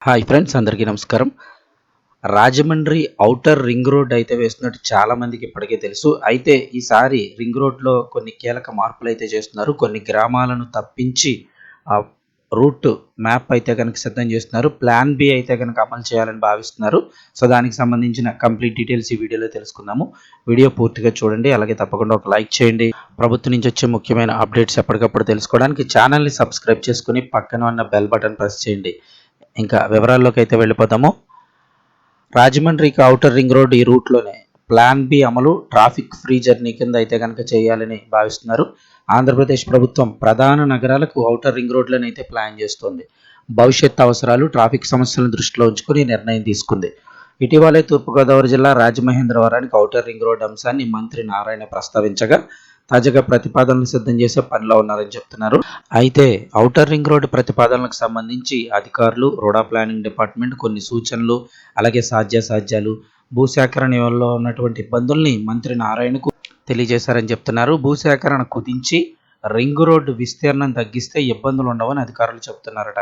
Hi friends, అందరికీ నమస్కారం. Rajahmundry outer ring road అయితే వేస్తున్నట్టు చాలామందికి ఇప్పటికే తెలుసు. అయితే ఈసారి రింగ్ రోడ్లో కొన్ని కీలక మార్పులు అయితే చేస్తున్నారు. కొన్ని గ్రామాలను తప్పించి రూట్ మ్యాప్ అయితే కనుక సిద్ధం చేస్తున్నారు. ప్లాన్ బి అయితే కనుక అమలు చేయాలని భావిస్తున్నారు. సో దానికి సంబంధించిన కంప్లీట్ డీటెయిల్స్ ఈ వీడియోలో తెలుసుకుందాము. వీడియో పూర్తిగా చూడండి, అలాగే తప్పకుండా ఒక లైక్ చేయండి. ప్రభుత్వం నుంచి వచ్చే ముఖ్యమైన అప్డేట్స్ ఎప్పటికప్పుడు తెలుసుకోవడానికి ఛానల్ని సబ్స్క్రైబ్ చేసుకుని పక్కన ఉన్న బెల్ బటన్ ప్రెస్ చేయండి. ఇంకా వివరాల్లోకి అయితే వెళ్ళిపోతాము. రాజమండ్రికి ఔటర్ రింగ్ రోడ్ ఈ రూట్లోనే ప్లాన్ బి అమలు, ట్రాఫిక్ ఫ్రీ జర్నీ కింద అయితే కనుక చేయాలని భావిస్తున్నారు. ఆంధ్రప్రదేశ్ ప్రభుత్వం ప్రధాన నగరాలకు ఔటర్ రింగ్ రోడ్లను అయితే ప్లాన్ చేస్తోంది. భవిష్యత్ అవసరాలు, ట్రాఫిక్ సమస్యలను దృష్టిలో ఉంచుకుని నిర్ణయం తీసుకుంది. ఇటీవలే తూర్పుగోదావరి జిల్లా రాజమహేంద్రవరానికి ఔటర్ రింగ్ రోడ్ అంశాన్ని మంత్రి నారాయణ ప్రస్తావించగా తాజాగా ప్రతిపాదనలు సిద్ధం చేసే పనిలో ఉన్నారని చెప్తున్నారు. అయితే ఔటర్ రింగ్ రోడ్డు ప్రతిపాదనలకు సంబంధించి అధికారులు, రోడా ప్లానింగ్ డిపార్ట్మెంట్ కొన్ని సూచనలు, అలాగే సాధ్యాసాధ్యాలు, భూసేకరణలో ఉన్నటువంటి ఇబ్బందుల్ని మంత్రి నారాయణకు తెలియజేశారని చెప్తున్నారు. భూసేకరణ కుదించి రింగ్ రోడ్డు విస్తీర్ణం తగ్గిస్తే ఇబ్బందులు ఉండవని అధికారులు చెబుతున్నారట.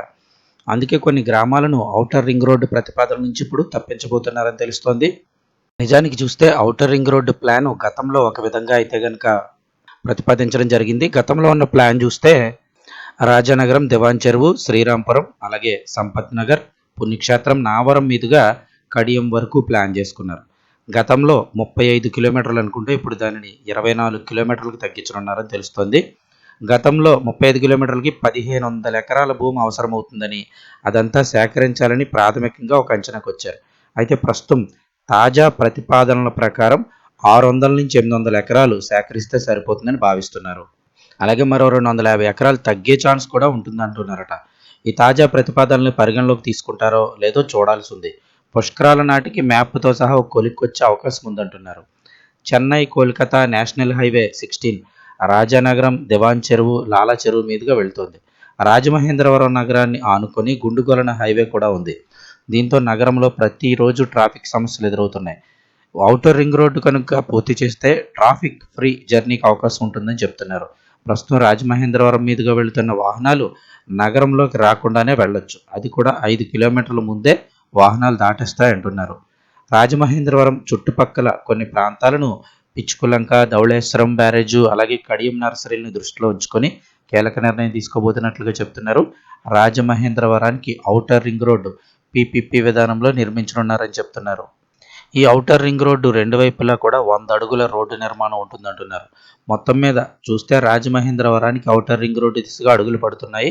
అందుకే కొన్ని గ్రామాలను ఔటర్ రింగ్ రోడ్డు ప్రతిపాదన నుంచి ఇప్పుడు తప్పించబోతున్నారని తెలుస్తోంది. నిజానికి చూస్తే ఔటర్ రింగ్ రోడ్డు ప్లాన్ గతంలో ఒక విధంగా అయితే కనుక ప్రతిపాదించడం జరిగింది. గతంలో ఉన్న ప్లాన్ చూస్తే రాజానగరం, దివాన్ చెరువు, శ్రీరాంపురం, అలాగే సంపత్ నగర్, పుణ్యక్షేత్రం, నావరం మీదుగా కడియం వరకు ప్లాన్ చేసుకున్నారు. గతంలో 35 కిలోమీటర్లు అనుకుంటే ఇప్పుడు దానిని 24 కిలోమీటర్లకు తగ్గించనున్నారని తెలుస్తోంది. గతంలో 35 కిలోమీటర్లకి 1500 ఎకరాల భూమి అవసరమవుతుందని, అదంతా సేకరించాలని ప్రాథమికంగా ఒక అంచనాకు వచ్చారు. అయితే ప్రస్తుతం తాజా ప్రతిపాదనల ప్రకారం 600 నుంచి 800 ఎకరాలు సేకరిస్తే సరిపోతుందని భావిస్తున్నారు. అలాగే మరో 250 ఎకరాలు తగ్గే ఛాన్స్ కూడా ఉంటుందంటున్నారట. ఈ తాజా ప్రతిపాదనలు పరిగణలోకి తీసుకుంటారో లేదో చూడాల్సి ఉంది. పుష్కరాల నాటికి మ్యాప్తో సహా ఒక కొలిక్కొచ్చే అవకాశం ఉందంటున్నారు. చెన్నై కోల్కతా నేషనల్ హైవే 16 రాజానగరం, దివాన్ చెరువు, లాలా చెరువు మీదుగా వెళ్తోంది. రాజమహేంద్రవరం నగరాన్ని ఆనుకొని గుండుగొలన హైవే కూడా ఉంది. దీంతో నగరంలో ప్రతిరోజు ట్రాఫిక్ సమస్యలు ఎదురవుతున్నాయి. ఔటర్ రింగ్ రోడ్డు కనుక పూర్తి చేస్తే ట్రాఫిక్ ఫ్రీ జర్నీకి అవకాశం ఉంటుందని చెప్తున్నారు. ప్రస్తుతం రాజమహేంద్రవరం మీదుగా వెళుతున్న వాహనాలు నగరంలోకి రాకుండానే వెళ్ళొచ్చు. అది కూడా 5 కిలోమీటర్ల ముందే వాహనాలు దాటేస్తాయంటున్నారు. రాజమహేంద్రవరం చుట్టుపక్కల కొన్ని ప్రాంతాలను పిచ్చుకులంక, ధవళేశ్వరం బ్యారేజు, అలాగే కడియం నర్సరీలను దృష్టిలో ఉంచుకొని కీలక నిర్ణయం తీసుకోబోతున్నట్లుగా చెప్తున్నారు. రాజమహేంద్రవరానికి ఔటర్ రింగ్ రోడ్డు పీపీపీ విధానంలో నిర్మించనున్నారని చెప్తున్నారు. ఈ ఔటర్ రింగ్ రోడ్డు రెండు వైపులా కూడా 100 అడుగుల రోడ్డు నిర్మాణం ఉంటుందంటున్నారు. మొత్తం మీద చూస్తే రాజమహేంద్రవరానికి ఔటర్ రింగ్ రోడ్డు దిశగా అడుగులు పడుతున్నాయి.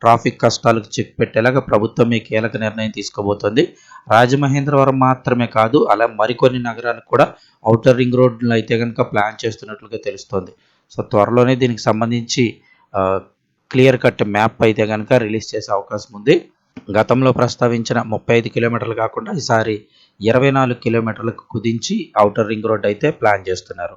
ట్రాఫిక్ కష్టాలకు చెక్ పెట్టేలాగా ప్రభుత్వం ఈ కీలక నిర్ణయం తీసుకోబోతోంది. రాజమహేంద్రవరం మాత్రమే కాదు, అలా మరికొన్ని నగరాలకు కూడా ఔటర్ రింగ్ రోడ్డును అయితే కనుక ప్లాన్ చేస్తున్నట్లుగా తెలుస్తోంది. సో త్వరలోనే దీనికి సంబంధించి క్లియర్ కట్ మ్యాప్ అయితే కనుక రిలీజ్ చేసే అవకాశం ఉంది. గతంలో ప్రస్తావించిన 35 కిలోమీటర్లు కాకుండా ఈసారి 24 కిలోమీటర్లకు కుదించి ఔటర్ రింగ్ రోడ్ అయితే ప్లాన్ చేస్తున్నారు.